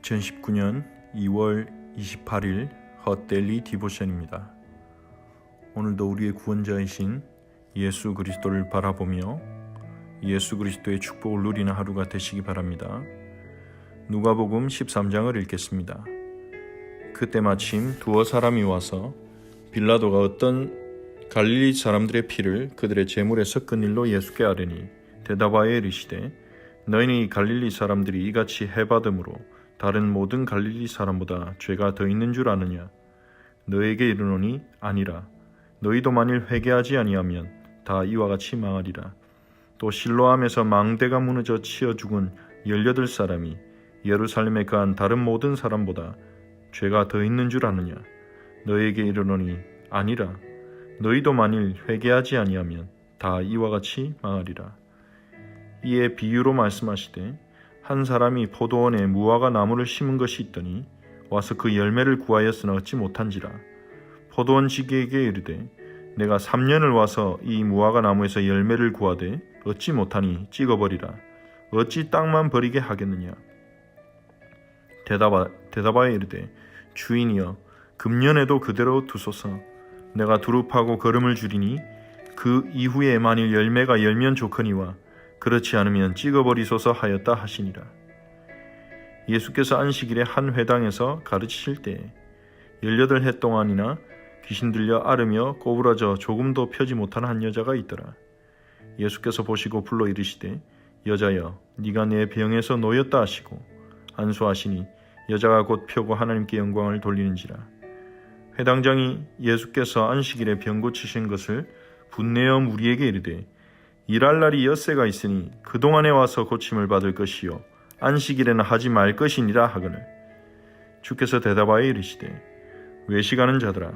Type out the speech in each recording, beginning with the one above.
2019년 2월 28일 헛데일리 디보션입니다. 오늘도 우리의 구원자이신 예수 그리스도를 바라보며 예수 그리스도의 축복을 누리는 하루가 되시기 바랍니다. 누가복음 13장을 읽겠습니다. 그때 마침 두어 사람이 와서 빌라도가 어떤 갈릴리 사람들의 피를 그들의 제물에 섞은 일로 예수께 아뢰니 대답하여 이르시되 너희는 이 갈릴리 사람들이 이같이 해받음으로 다른 모든 갈릴리 사람보다 죄가 더 있는 줄 아느냐? 너에게 이르노니 아니라. 너희도 만일 회개하지 아니하면 다 이와 같이 망하리라. 또 실로암에서 망대가 무너져 치어 죽은 18사람이 예루살렘에 거한 다른 모든 사람보다 죄가 더 있는 줄 아느냐? 너에게 이르노니 아니라. 너희도 만일 회개하지 아니하면 다 이와 같이 망하리라. 이에 비유로 말씀하시되 한 사람이 포도원에 무화과 나무를 심은 것이 있더니 와서 그 열매를 구하였으나 얻지 못한지라. 포도원 지기에게 이르되 내가 3년을 와서 이 무화과 나무에서 열매를 구하되 얻지 못하니 찍어버리라. 어찌 땅만 버리게 하겠느냐? 대답하여 이르되 주인이여 금년에도 그대로 두소서. 내가 두릅하고 거름을 줄이니 그 이후에 만일 열매가 열면 좋거니와 그렇지 않으면 찍어버리소서 하였다 하시니라. 예수께서 안식일에 한 회당에서 가르치실 때에 18해 동안이나 귀신 들려 앓으며 꼬부라져 조금도 펴지 못한 한 여자가 있더라. 예수께서 보시고 불러 이르시되 여자여 네가 내 병에서 놓였다 하시고 안수하시니 여자가 곧 펴고 하나님께 영광을 돌리는지라. 회당장이 예수께서 안식일에 병 고치신 것을 분내어 무리에게 이르되 일할 날이 엿새가 있으니 그동안에 와서 고침을 받을 것이요 안식일에는 하지 말 것이니라 하거늘. 주께서 대답하여 이르시되 외식하는 자들아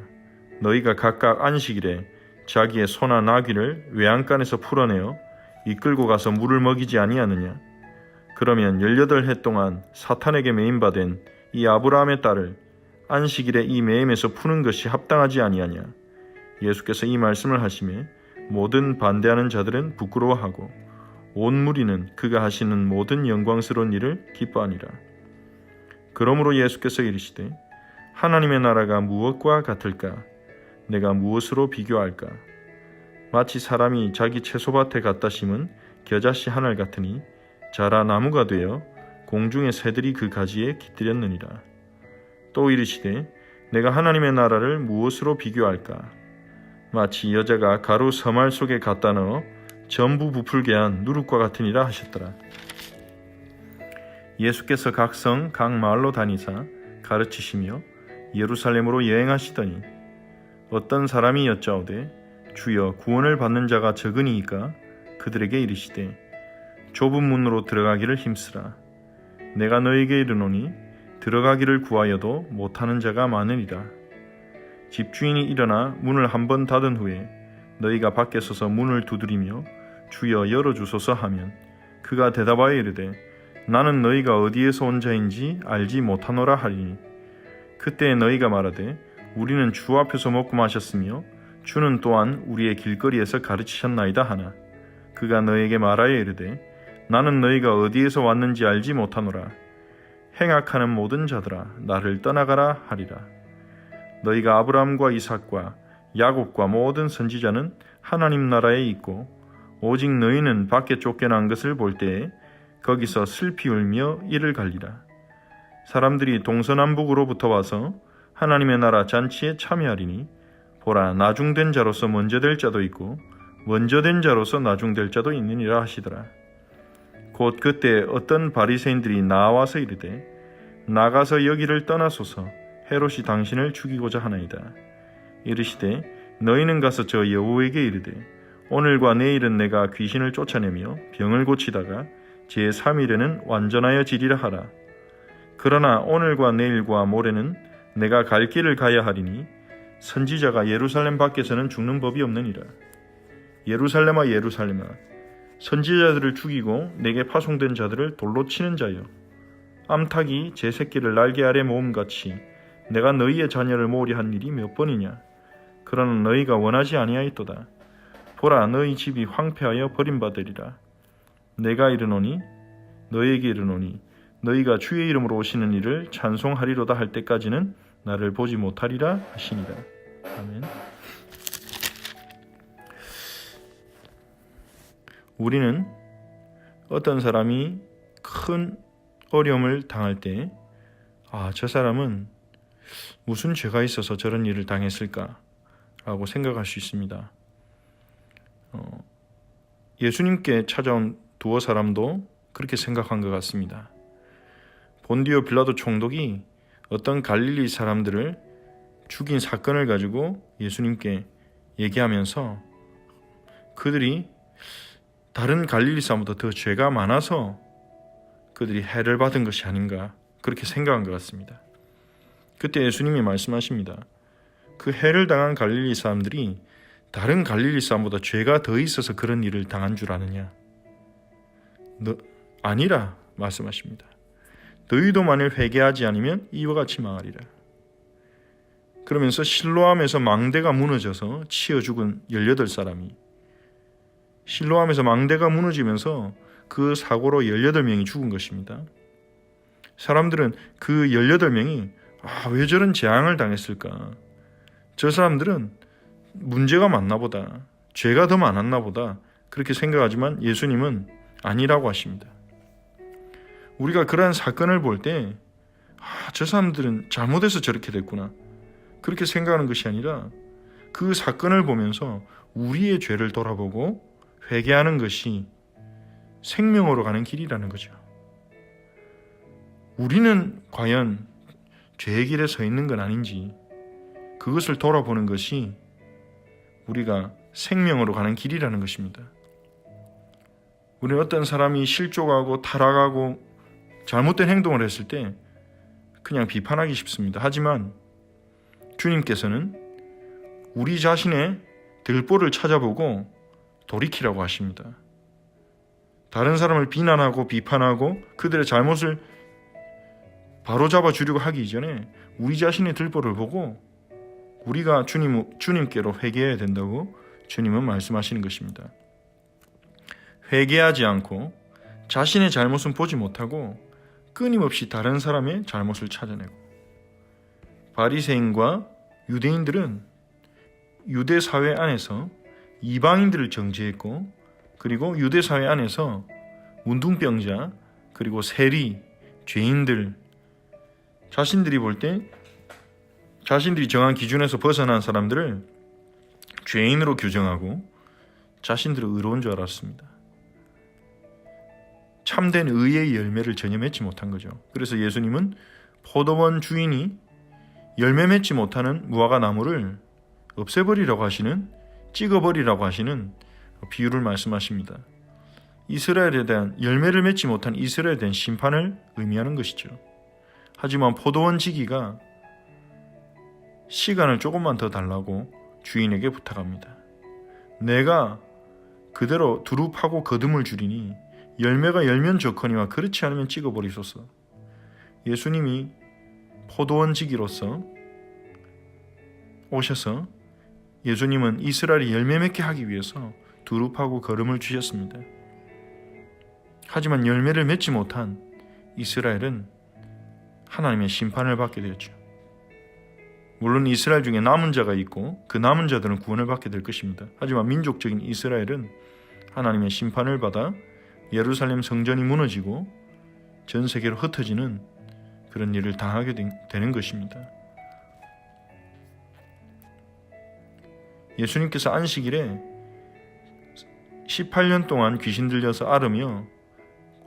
너희가 각각 안식일에 자기의 소나 나귀를 외양간에서 풀어내어 이끌고 가서 물을 먹이지 아니하느냐? 그러면 18해 동안 사탄에게 매임받은 이 아브라함의 딸을 안식일에 이 매임에서 푸는 것이 합당하지 아니하냐? 예수께서 이 말씀을 하시매 모든 반대하는 자들은 부끄러워하고 온 무리는 그가 하시는 모든 영광스러운 일을 기뻐하니라. 그러므로 예수께서 이르시되 하나님의 나라가 무엇과 같을까? 내가 무엇으로 비교할까? 마치 사람이 자기 채소밭에 갖다 심은 겨자씨 하늘 같으니 자라 나무가 되어 공중의 새들이 그 가지에 깃들였느니라. 또 이르시되 내가 하나님의 나라를 무엇으로 비교할까? 마치 여자가 가루 서말 속에 갖다 넣어 전부 부풀게 한 누룩과 같으니라 하셨더라. 예수께서 각 성, 각 마을로 다니사 가르치시며 예루살렘으로 여행하시더니 어떤 사람이 여짜오되 주여 구원을 받는 자가 적으니이까 그들에게 이르시되 좁은 문으로 들어가기를 힘쓰라. 내가 너에게 이르노니 들어가기를 구하여도 못하는 자가 많으리라. 집주인이 일어나 문을 한 번 닫은 후에 너희가 밖에 서서 문을 두드리며 주여 열어주소서 하면 그가 대답하여 이르되 나는 너희가 어디에서 온 자인지 알지 못하노라 하리니 그때 너희가 말하되 우리는 주 앞에서 먹고 마셨으며 주는 또한 우리의 길거리에서 가르치셨나이다 하나 그가 너희에게 말하여 이르되 나는 너희가 어디에서 왔는지 알지 못하노라. 행악하는 모든 자들아 나를 떠나가라 하리라. 너희가 아브라함과 이삭과 야곱과 모든 선지자는 하나님 나라에 있고 오직 너희는 밖에 쫓겨난 것을 볼 때에 거기서 슬피 울며 이를 갈리라. 사람들이 동서남북으로부터 와서 하나님의 나라 잔치에 참여하리니 보라 나중된 자로서 먼저 될 자도 있고 먼저 된 자로서 나중될 자도 있느니라 하시더라. 곧 그때 어떤 바리새인들이 나와서 이르되 나가서 여기를 떠나소서 헤롯이 당신을 죽이고자 하나이다. 이르시되 너희는 가서 저 여우에게 이르되 오늘과 내일은 내가 귀신을 쫓아내며 병을 고치다가 제3일에는 완전하여 지리라 하라. 그러나 오늘과 내일과 모레는 내가 갈 길을 가야 하리니 선지자가 예루살렘 밖에서는 죽는 법이 없느니라. 예루살렘아 예루살렘아 선지자들을 죽이고 내게 파송된 자들을 돌로 치는 자여 암탉이 제 새끼를 날개 아래 모음같이 내가 너희의 자녀를 모으려 한 일이 몇 번이냐? 그러나 너희가 원하지 아니하였도다. 보라 너희 집이 황폐하여 버림받으리라. 내가 이르노니 너희에게 이르노니 너희가 주의 이름으로 오시는 이를 찬송하리로다 할 때까지는 나를 보지 못하리라 하시니라. 아멘. 우리는 어떤 사람이 큰 어려움을 당할 때 저 사람은 무슨 죄가 있어서 저런 일을 당했을까 라고 생각할 수 있습니다. 예수님께 찾아온 두어 사람도 그렇게 생각한 것 같습니다. 본디오 빌라도 총독이 어떤 갈릴리 사람들을 죽인 사건을 가지고 예수님께 얘기하면서 그들이 다른 갈릴리 사람보다 더 죄가 많아서 그들이 해를 받은 것이 아닌가 그렇게 생각한 것 같습니다. 그때 예수님이 말씀하십니다. 그 해를 당한 갈릴리 사람들이 다른 갈릴리 사람보다 죄가 더 있어서 그런 일을 당한 줄 아느냐? 아니라 말씀하십니다. 너희도 만일 회개하지 않으면 이와 같이 망하리라. 그러면서 실로암에서 망대가 무너져서 치여 죽은 18사람이 실로암에서 망대가 무너지면서 그 사고로 18명이 죽은 것입니다. 사람들은 그 18명이 왜 저런 재앙을 당했을까? 저 사람들은 문제가 많나 보다. 죄가 더 많았나 보다. 그렇게 생각하지만 예수님은 아니라고 하십니다. 우리가 그러한 사건을 볼 때 저 사람들은 잘못해서 저렇게 됐구나. 그렇게 생각하는 것이 아니라 그 사건을 보면서 우리의 죄를 돌아보고 회개하는 것이 생명으로 가는 길이라는 거죠. 우리는 과연 죄의 길에 서 있는 건 아닌지 그것을 돌아보는 것이 우리가 생명으로 가는 길이라는 것입니다. 우리는 어떤 사람이 실족하고 타락하고 잘못된 행동을 했을 때 그냥 비판하기 쉽습니다. 하지만 주님께서는 우리 자신의 들보를 찾아보고 돌이키라고 하십니다. 다른 사람을 비난하고 비판하고 그들의 잘못을 바로잡아 주려고 하기 이전에 우리 자신의 들보를 보고 우리가 주님께로 회개해야 된다고 주님은 말씀하시는 것입니다. 회개하지 않고 자신의 잘못은 보지 못하고 끊임없이 다른 사람의 잘못을 찾아내고 바리새인과 유대인들은 유대 사회 안에서 이방인들을 정죄했고 그리고 유대 사회 안에서 문둥병자 그리고 세리, 죄인들 자신들이 볼 때 자신들이 정한 기준에서 벗어난 사람들을 죄인으로 규정하고 자신들을 의로운 줄 알았습니다. 참된 의의 열매를 전혀 맺지 못한 거죠. 그래서 예수님은 포도원 주인이 열매 맺지 못하는 무화과 나무를 없애버리라고 하시는 찍어버리라고 하시는 비유를 말씀하십니다. 이스라엘에 대한 열매를 맺지 못한 이스라엘에 대한 심판을 의미하는 것이죠. 하지만 포도원 지기가 시간을 조금만 더 달라고 주인에게 부탁합니다. 내가 그대로 두루 파고 거둠을 주리니 열매가 열면 좋거니와 그렇지 않으면 찍어버리소서. 예수님이 포도원 지기로서 오셔서 예수님은 이스라엘이 열매 맺게 하기 위해서 두루 파고 거름을 주셨습니다. 하지만 열매를 맺지 못한 이스라엘은 하나님의 심판을 받게 되었죠. 물론 이스라엘 중에 남은 자가 있고 그 남은 자들은 구원을 받게 될 것입니다. 하지만 민족적인 이스라엘은 하나님의 심판을 받아 예루살렘 성전이 무너지고 전 세계로 흩어지는 그런 일을 당하게 되는 것입니다. 예수님께서 안식일에 18년 동안 귀신 들려서 앓으며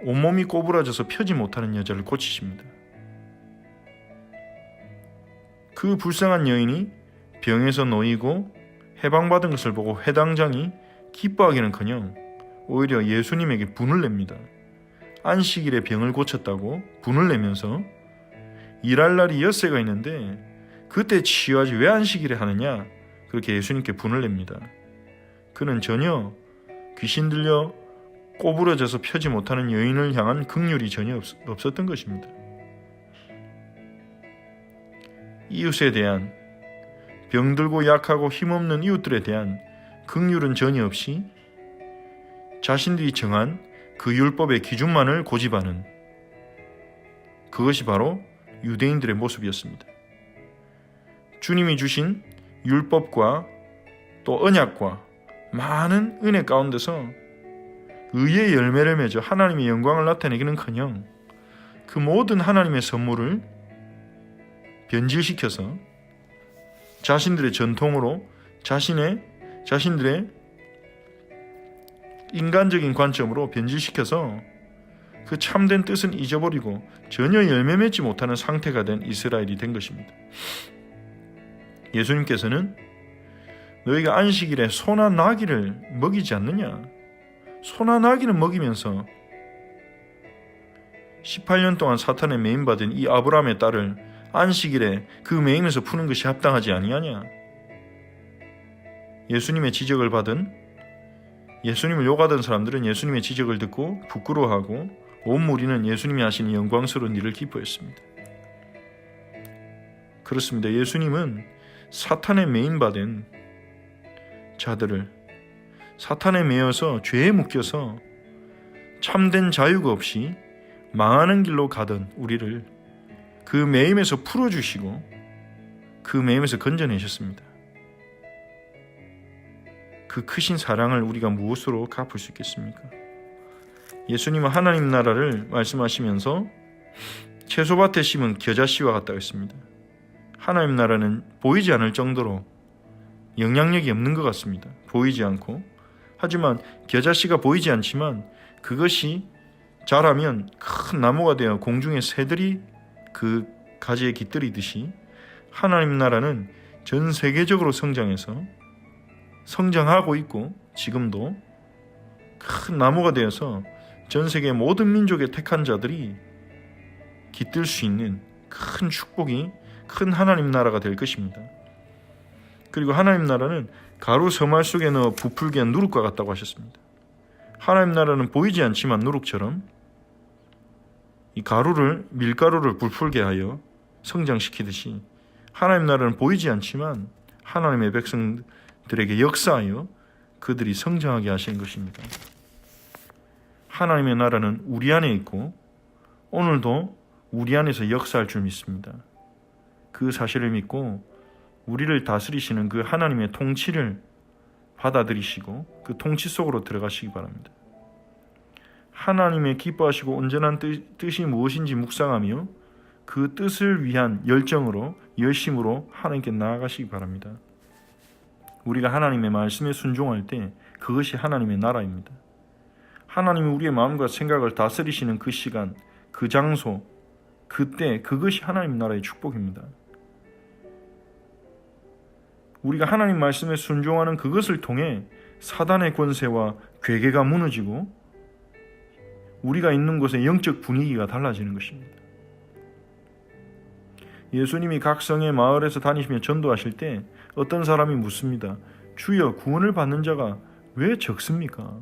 온몸이 꼬부라져서 펴지 못하는 여자를 고치십니다. 그 불쌍한 여인이 병에서 놓이고 해방받은 것을 보고 회당장이 기뻐하기는커녕 오히려 예수님에게 분을 냅니다. 안식일에 병을 고쳤다고 분을 내면서 일할 날이 엿새가 있는데 그때 치유하지 왜 안식일에 하느냐 그렇게 예수님께 분을 냅니다. 그는 전혀 귀신 들려 꼬부러져서 펴지 못하는 여인을 향한 긍휼이 전혀 없었던 것입니다. 이웃에 대한 병들고 약하고 힘없는 이웃들에 대한 긍휼은 전혀 없이 자신들이 정한 그 율법의 기준만을 고집하는 그것이 바로 유대인들의 모습이었습니다. 주님이 주신 율법과 또 언약과 많은 은혜 가운데서 의의 열매를 맺어 하나님의 영광을 나타내기는커녕 그 모든 하나님의 선물을 변질시켜서 자신들의 전통으로 자신들의 인간적인 관점으로 변질시켜서 그 참된 뜻은 잊어버리고 전혀 열매 맺지 못하는 상태가 된 이스라엘이 된 것입니다. 예수님께서는 너희가 안식일에 소나 나귀를 먹이지 않느냐? 소나 나귀는 먹이면서 18년 동안 사탄에 매임받은 이 아브라함의 딸을 안식일에 그 매임에서 푸는 것이 합당하지 아니하냐? 예수님의 지적을 받은, 예수님을 욕하던 사람들은 예수님의 지적을 듣고 부끄러워하고 온 무리는 예수님이 하시는 영광스러운 일을 기뻐했습니다. 그렇습니다. 예수님은 사탄에 매임받은 자들을, 사탄에 매여서 죄에 묶여서 참된 자유가 없이 망하는 길로 가던 우리를 그 매임에서 풀어주시고 그 매임에서 건져내셨습니다. 그 크신 사랑을 우리가 무엇으로 갚을 수 있겠습니까? 예수님은 하나님 나라를 말씀하시면서 채소밭에 심은 겨자씨와 같다고 했습니다. 하나님 나라는 보이지 않을 정도로 영향력이 없는 것 같습니다. 보이지 않고. 하지만 겨자씨가 보이지 않지만 그것이 자라면 큰 나무가 되어 공중의 새들이 그 가지에 깃들이듯이 하나님 나라는 전 세계적으로 성장하고 있고 지금도 큰 나무가 되어서 전 세계 모든 민족의 택한 자들이 깃들 수 있는 큰 축복이, 큰 하나님 나라가 될 것입니다. 그리고 하나님 나라는 가루 서말 속에 넣어 부풀게 한 누룩과 같다고 하셨습니다. 하나님 나라는 보이지 않지만 누룩처럼 이 밀가루를 부풀게 하여 성장시키듯이 하나님 나라는 보이지 않지만 하나님의 백성들에게 역사하여 그들이 성장하게 하시는 것입니다. 하나님의 나라는 우리 안에 있고 오늘도 우리 안에서 역사할 줄 믿습니다. 그 사실을 믿고 우리를 다스리시는 그 하나님의 통치를 받아들이시고 그 통치 속으로 들어가시기 바랍니다. 하나님의 기뻐하시고 온전한 뜻이 무엇인지 묵상하며 그 뜻을 위한 열심으로 하나님께 나아가시기 바랍니다. 우리가 하나님의 말씀에 순종할 때 그것이 하나님의 나라입니다. 하나님이 우리의 마음과 생각을 다스리시는 그 시간, 그 장소, 그때 그것이 하나님 나라의 축복입니다. 우리가 하나님 말씀에 순종하는 그것을 통해 사단의 권세와 괴계가 무너지고 우리가 있는 곳의 영적 분위기가 달라지는 것입니다. 예수님이 각 성의 마을에서 다니시며 전도하실 때 어떤 사람이 묻습니다. 주여, 구원을 받는 자가 왜 적습니까?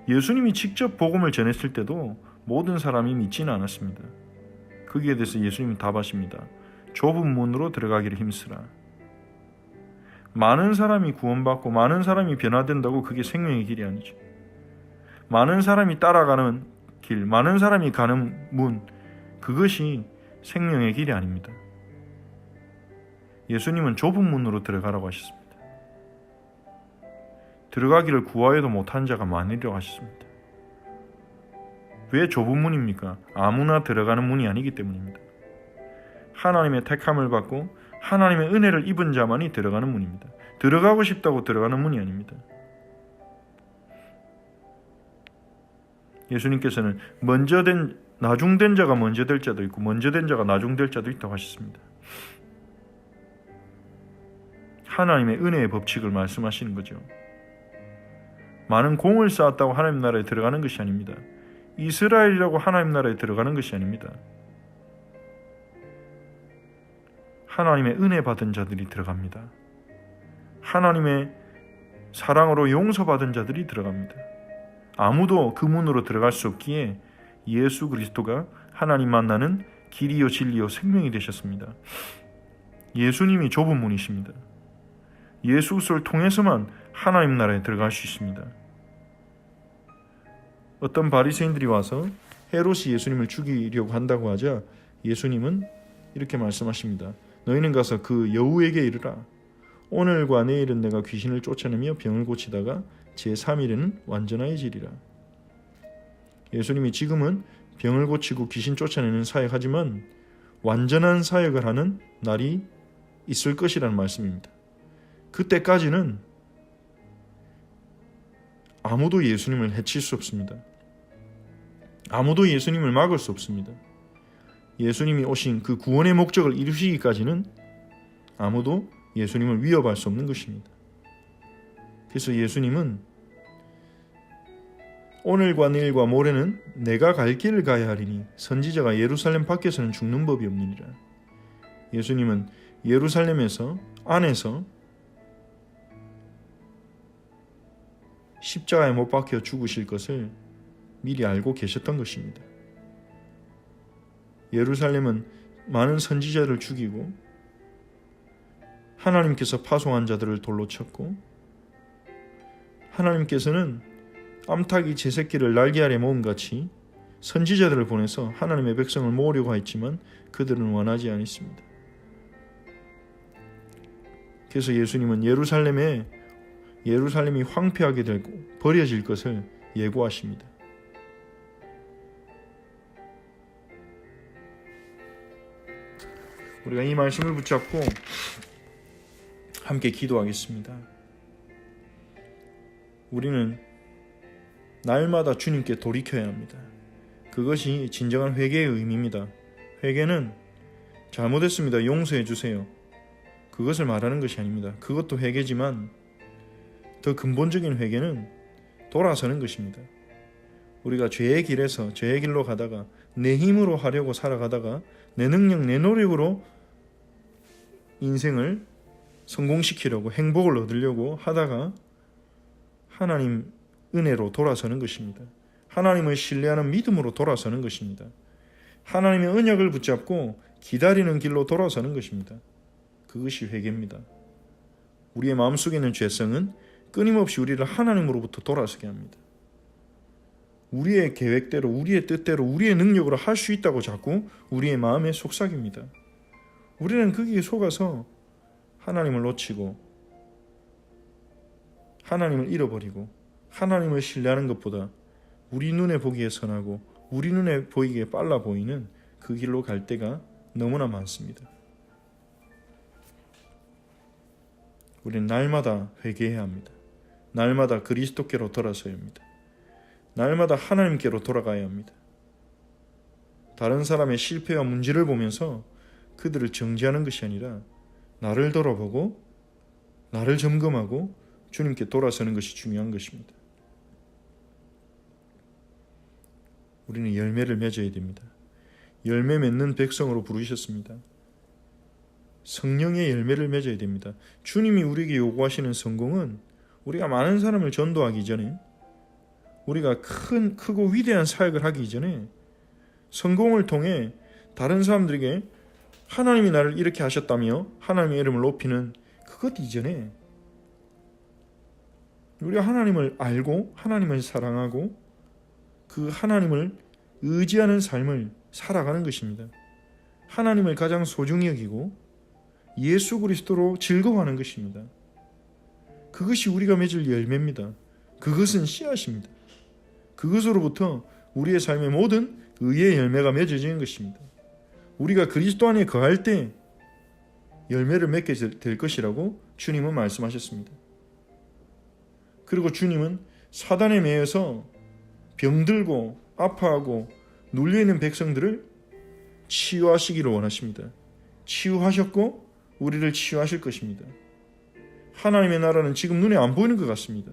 예수님이 직접 복음을 전했을 때도 모든 사람이 믿지는 않았습니다. 거기에 대해서 예수님은 답하십니다. 좁은 문으로 들어가기를 힘쓰라. 많은 사람이 구원받고 많은 사람이 변화된다고 그게 생명의 길이 아니죠. 많은 사람이 따라가는 길, 많은 사람이 가는 문, 그것이 생명의 길이 아닙니다. 예수님은 좁은 문으로 들어가라고 하셨습니다. 들어가기를 구하여도 못한 자가 많으리라고 하셨습니다. 왜 좁은 문입니까? 아무나 들어가는 문이 아니기 때문입니다. 하나님의 택함을 받고 하나님의 은혜를 입은 자만이 들어가는 문입니다. 들어가고 싶다고 들어가는 문이 아닙니다. 예수님께서는 나중된 자가 먼저 될 자도 있고 먼저 된 자가 나중될 자도 있다고 하셨습니다. 하나님의 은혜의 법칙을 말씀하시는 거죠. 많은 공을 쌓았다고 하나님 나라에 들어가는 것이 아닙니다. 이스라엘이라고 하나님 나라에 들어가는 것이 아닙니다. 하나님의 은혜 받은 자들이 들어갑니다. 하나님의 사랑으로 용서받은 자들이 들어갑니다. 아무도 그 문으로 들어갈 수 없기에 예수 그리스도가 하나님 만나는 길이요 진리요 생명이 되셨습니다. 예수님이 좁은 문이십니다. 예수 그리스도를 통해서만 하나님 나라에 들어갈 수 있습니다. 어떤 바리새인들이 와서 헤롯이 예수님을 죽이려고 한다고 하자 예수님은 이렇게 말씀하십니다. 너희는 가서 그 여우에게 이르라. 오늘과 내일은 내가 귀신을 쫓아내며 병을 고치다가 제3일에는 완전하여지리라. 예수님이 지금은 병을 고치고 귀신 쫓아내는 사역하지만 완전한 사역을 하는 날이 있을 것이라는 말씀입니다. 그때까지는 아무도 예수님을 해칠 수 없습니다. 아무도 예수님을 막을 수 없습니다. 예수님이 오신 그 구원의 목적을 이루시기까지는 아무도 예수님을 위협할 수 없는 것입니다. 그래서 예수님은 오늘과 내일과 모레는 내가 갈 길을 가야 하리니 선지자가 예루살렘 밖에서는 죽는 법이 없느니라. 예수님은 예루살렘에서 안에서 십자가에 못 박혀 죽으실 것을 미리 알고 계셨던 것입니다. 예루살렘은 많은 선지자를 죽이고 하나님께서 파송한 자들을 돌로 쳤고 하나님께서는 암탉이 제 새끼를 날개 아래 모음같이 선지자들을 보내서 하나님의 백성을 모으려고 했지만 그들은 원하지 않았습니다. 그래서 예수님은 예루살렘이 황폐하게 되고 버려질 것을 예고하십니다. 우리가 이 말씀을 붙잡고 함께 기도하겠습니다. 우리는 날마다 주님께 돌이켜야 합니다. 그것이 진정한 회개의 의미입니다. 회개는 잘못했습니다. 용서해 주세요. 그것을 말하는 것이 아닙니다. 그것도 회개지만 더 근본적인 회개는 돌아서는 것입니다. 우리가 죄의 길에서 죄의 길로 가다가 내 힘으로 하려고 살아가다가 내 능력, 내 노력으로 인생을 성공시키려고 행복을 얻으려고 하다가 하나님 은혜로 돌아서는 것입니다. 하나님을 신뢰하는 믿음으로 돌아서는 것입니다. 하나님의 언약을 붙잡고 기다리는 길로 돌아서는 것입니다. 그것이 회개입니다. 우리의 마음속에 있는 죄성은 끊임없이 우리를 하나님으로부터 돌아서게 합니다. 우리의 계획대로, 우리의 뜻대로, 우리의 능력으로 할 수 있다고 자꾸 우리의 마음에 속삭입니다. 우리는 거기에 속아서 하나님을 놓치고 하나님을 잃어버리고 하나님을 신뢰하는 것보다 우리 눈에 보기에 선하고 우리 눈에 보이기에 빨라 보이는 그 길로 갈 때가 너무나 많습니다. 우리는 날마다 회개해야 합니다. 날마다 그리스도께로 돌아서야 합니다. 날마다 하나님께로 돌아가야 합니다. 다른 사람의 실패와 문제를 보면서 그들을 정죄하는 것이 아니라 나를 돌아보고 나를 점검하고 주님께 돌아서는 것이 중요한 것입니다. 우리는 열매를 맺어야 됩니다. 열매 맺는 백성으로 부르셨습니다. 성령의 열매를 맺어야 됩니다. 주님이 우리에게 요구하시는 성공은 우리가 많은 사람을 전도하기 전에 우리가 크고 위대한 사역을 하기 전에 성공을 통해 다른 사람들에게 하나님이 나를 이렇게 하셨다며 하나님의 이름을 높이는 그것 이전에 우리가 하나님을 알고 하나님을 사랑하고 그 하나님을 의지하는 삶을 살아가는 것입니다. 하나님을 가장 소중히 여기고 예수 그리스도로 즐거워하는 것입니다. 그것이 우리가 맺을 열매입니다. 그것은 씨앗입니다. 그것으로부터 우리의 삶의 모든 의의 열매가 맺어지는 것입니다. 우리가 그리스도 안에 거할 때 열매를 맺게 될 것이라고 주님은 말씀하셨습니다. 그리고 주님은 사단에 매여서 병들고 아파하고 눌려있는 백성들을 치유하시기를 원하십니다. 치유하셨고 우리를 치유하실 것입니다. 하나님의 나라는 지금 눈에 안 보이는 것 같습니다.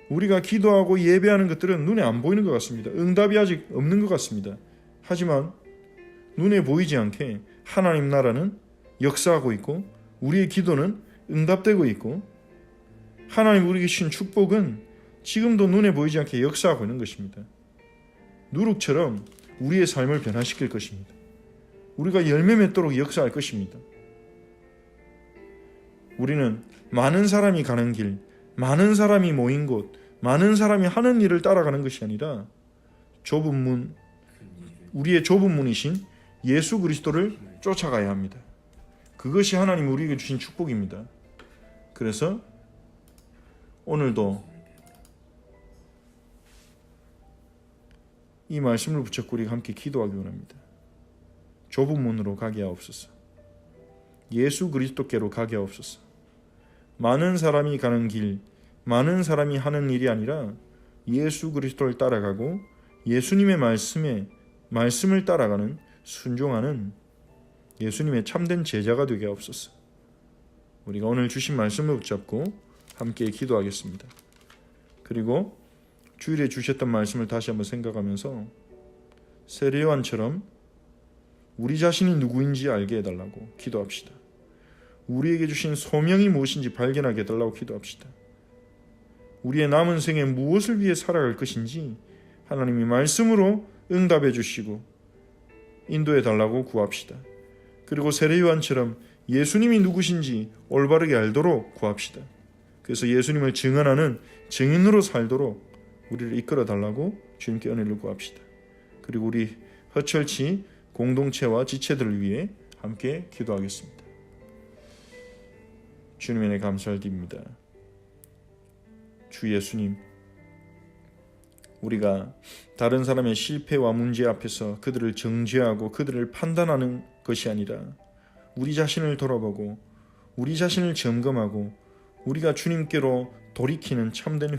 우리가 기도하고 예배하는 것들은 눈에 안 보이는 것 같습니다. 응답이 아직 없는 것 같습니다. 하지만 눈에 보이지 않게 하나님 나라는 역사하고 있고 우리의 기도는 응답되고 있고 하나님 우리에게 주신 축복은 지금도 눈에 보이지 않게 역사하고 있는 것입니다. 누룩처럼 우리의 삶을 변화시킬 것입니다. 우리가 열매 맺도록 역사할 것입니다. 우리는 많은 사람이 가는 길, 많은 사람이 모인 곳, 많은 사람이 하는 일을 따라가는 것이 아니라 좁은 문, 우리의 좁은 문이신 예수 그리스도를 쫓아가야 합니다. 그것이 하나님 우리에게 주신 축복입니다. 그래서 오늘도 이 말씀을 붙잡고 우리가 함께 기도하기 원합니다. 좁은 문으로 가게 하옵소서. 예수 그리스도께로 가게 하옵소서. 많은 사람이 가는 길, 많은 사람이 하는 일이 아니라 예수 그리스도를 따라가고 예수님의 말씀을 따라가는, 순종하는 예수님의 참된 제자가 되게 하옵소서. 우리가 오늘 주신 말씀을 붙잡고 함께 기도하겠습니다. 그리고 주일에 주셨던 말씀을 다시 한번 생각하면서 세례요한처럼 우리 자신이 누구인지 알게 해달라고 기도합시다. 우리에게 주신 소명이 무엇인지 발견하게 해달라고 기도합시다. 우리의 남은 생에 무엇을 위해 살아갈 것인지 하나님이 말씀으로 응답해 주시고 인도해 달라고 구합시다. 그리고 세례요한처럼 예수님이 누구신지 올바르게 알도록 구합시다. 그래서 예수님을 증언하는 증인으로 살도록 우리를 이끌어 달라고 주님께 은혜를 구합시다. 그리고 우리 허철치 공동체와 지체들을 위해 함께 기도하겠습니다. 주님의 은혜 감사를 드립니다. 주 예수님, 우리가 다른 사람의 실패와 문제 앞에서 그들을 정죄하고 그들을 판단하는 것이 아니라 우리 자신을 돌아보고 우리 자신을 점검하고 우리가 주님께로 돌이키는 참된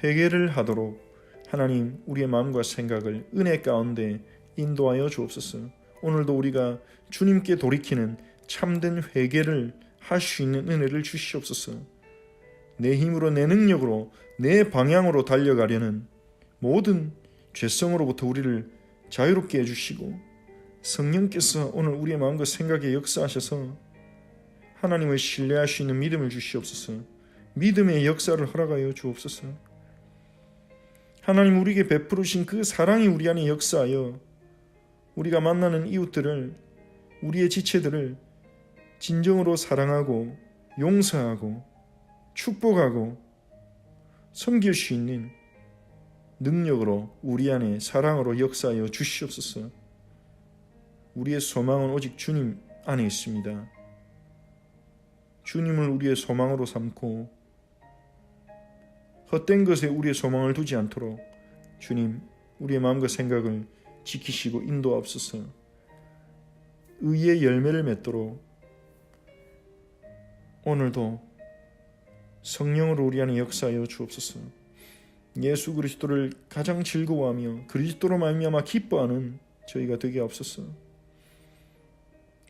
회개를 하도록 하나님 우리의 마음과 생각을 은혜 가운데 인도하여 주옵소서. 오늘도 우리가 주님께 돌이키는 참된 회개를 할 수 있는 은혜를 주시옵소서. 내 힘으로 내 능력으로 내 방향으로 달려가려는 모든 죄성으로부터 우리를 자유롭게 해주시고 성령께서 오늘 우리의 마음과 생각에 역사하셔서 하나님을 신뢰할 수 있는 믿음을 주시옵소서. 믿음의 역사를 허락하여 주옵소서. 하나님 우리에게 베푸르신 그 사랑이 우리 안에 역사하여 우리가 만나는 이웃들을, 우리의 지체들을 진정으로 사랑하고 용서하고 축복하고 섬길 수 있는 능력으로 우리 안에 사랑으로 역사하여 주시옵소서. 우리의 소망은 오직 주님 안에 있습니다. 주님을 우리의 소망으로 삼고 헛된 것에 우리의 소망을 두지 않도록 주님 우리의 마음과 생각을 지키시고 인도하옵소서. 의의 열매를 맺도록 오늘도 성령으로 우리 안에 역사하여 주옵소서. 예수 그리스도를 가장 즐거워하며 그리스도로 말미암아 기뻐하는 저희가 되게 하옵소서.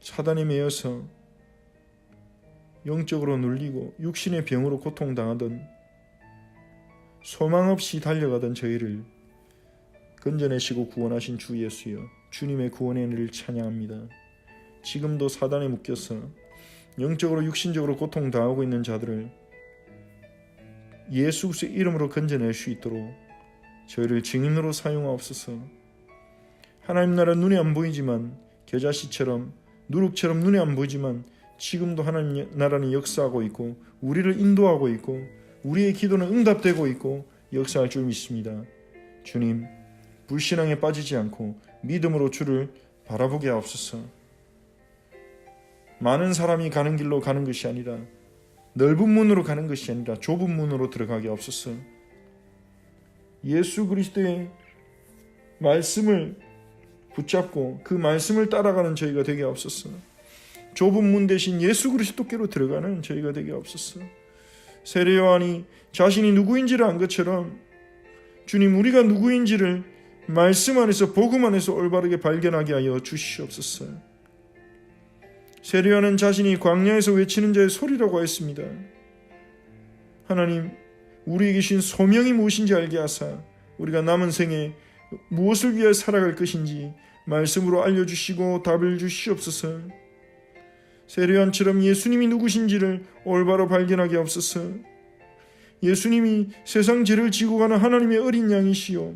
사단에 매여서 영적으로 눌리고 육신의 병으로 고통당하던 소망 없이 달려가던 저희를 건져내시고 구원하신 주 예수여, 주님의 구원의 은혜를 찬양합니다. 지금도 사단에 묶여서 영적으로 육신적으로 고통당하고 있는 자들을 예수 그리스도의 이름으로 건져낼 수 있도록 저희를 증인으로 사용하옵소서. 하나님 나라 눈에 안 보이지만 겨자씨처럼 누룩처럼 눈에 안 보이지만 지금도 하나님 나라는 역사하고 있고 우리를 인도하고 있고 우리의 기도는 응답되고 있고 역사할 줄 믿습니다. 주님, 불신앙에 빠지지 않고 믿음으로 주를 바라보게 하옵소서. 많은 사람이 가는 길로 가는 것이 아니라 넓은 문으로 가는 것이 아니라 좁은 문으로 들어가게 하옵소서. 예수 그리스도의 말씀을 붙잡고 그 말씀을 따라가는 저희가 되게 하옵소서. 좁은 문 대신 예수 그리스도께로 들어가는 저희가 되게 하옵소서. 세례요한이 자신이 누구인지를 안 것처럼 주님 우리가 누구인지를 말씀 안에서 복음 안에서 올바르게 발견하게 하여 주시옵소서. 세례요한은 자신이 광야에서 외치는 자의 소리라고 했습니다. 하나님 우리에게 주신 소명이 무엇인지 알게 하사 우리가 남은 생에 무엇을 위해 살아갈 것인지 말씀으로 알려주시고 답을 주시옵소서. 세례요한처럼 예수님이 누구신지를 올바로 발견하게 하옵소서. 예수님이 세상 죄를 지고 가는 하나님의 어린 양이시오,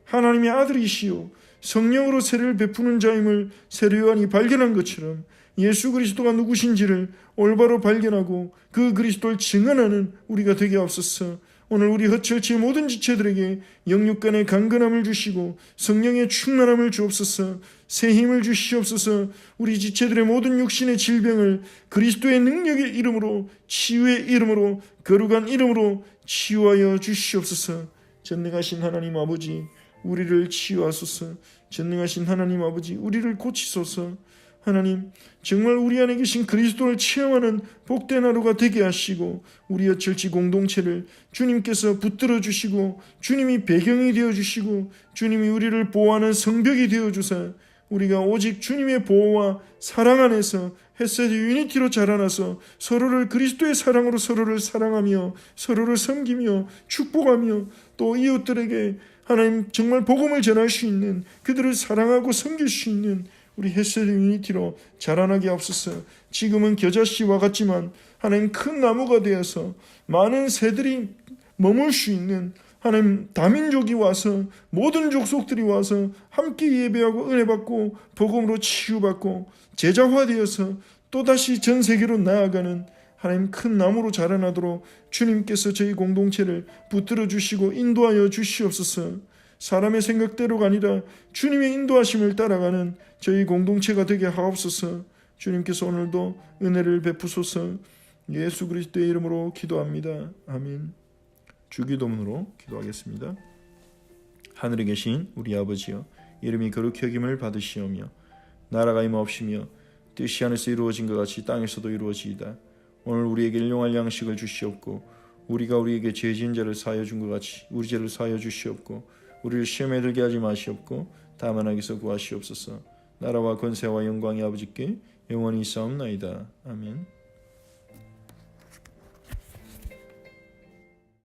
하나님의 아들이시오, 성령으로 세례를 베푸는 자임을 세례요한이 발견한 것처럼 예수 그리스도가 누구신지를 올바로 발견하고 그 그리스도를 증언하는 우리가 되게 하옵소서. 오늘 우리 허철치의 모든 지체들에게 영육간의 강건함을 주시고 성령의 충만함을 주옵소서. 새 힘을 주시옵소서. 우리 지체들의 모든 육신의 질병을 그리스도의 능력의 이름으로, 치유의 이름으로, 거룩한 이름으로 치유하여 주시옵소서. 전능하신 하나님 아버지, 우리를 치유하소서. 전능하신 하나님 아버지, 우리를 고치소서. 하나님, 정말 우리 안에 계신 그리스도를 체험하는 복된 하루가 되게 하시고 우리의 철치 공동체를 주님께서 붙들어 주시고 주님이 배경이 되어 주시고 주님이 우리를 보호하는 성벽이 되어 주사 우리가 오직 주님의 보호와 사랑 안에서 헤세드 유니티로 자라나서 서로를 그리스도의 사랑으로 서로를 사랑하며 서로를 섬기며 축복하며 또 이웃들에게 하나님 정말 복음을 전할 수 있는, 그들을 사랑하고 섬길 수 있는 우리 헤세드 유니티로 자라나게 하옵소서. 지금은 겨자씨와 같지만 하나님 큰 나무가 되어서 많은 새들이 머물 수 있는, 하나님 다민족이 와서 모든 족속들이 와서 함께 예배하고 은혜받고 복음으로 치유받고 제자화되어서 또다시 전 세계로 나아가는 하나님 큰 나무로 자라나도록 주님께서 저희 공동체를 붙들어 주시고 인도하여 주시옵소서. 사람의 생각대로가 아니라 주님의 인도하심을 따라가는 저희 공동체가 되게 하옵소서. 주님께서 오늘도 은혜를 베푸소서. 예수 그리스도의 이름으로 기도합니다. 아멘. 주기도문으로 기도하겠습니다. 하늘에 계신 우리 아버지여, 이름이 거룩히 여김을 받으시오며 나라가 임하옵시며 뜻이 하늘에서 이루어진 것 같이 땅에서도 이루어지이다. 오늘 우리에게 일용할 양식을 주시옵고 우리가 우리에게 죄 지은 자를 사하여 준 것 같이 우리 죄를 사하여 주시옵고 우리를 시험에 들게 하지 마시옵고 다만 악에서 구하시옵소서. 나라와 권세와 영광이 아버지께 영원히 있사옵나이다. 아멘.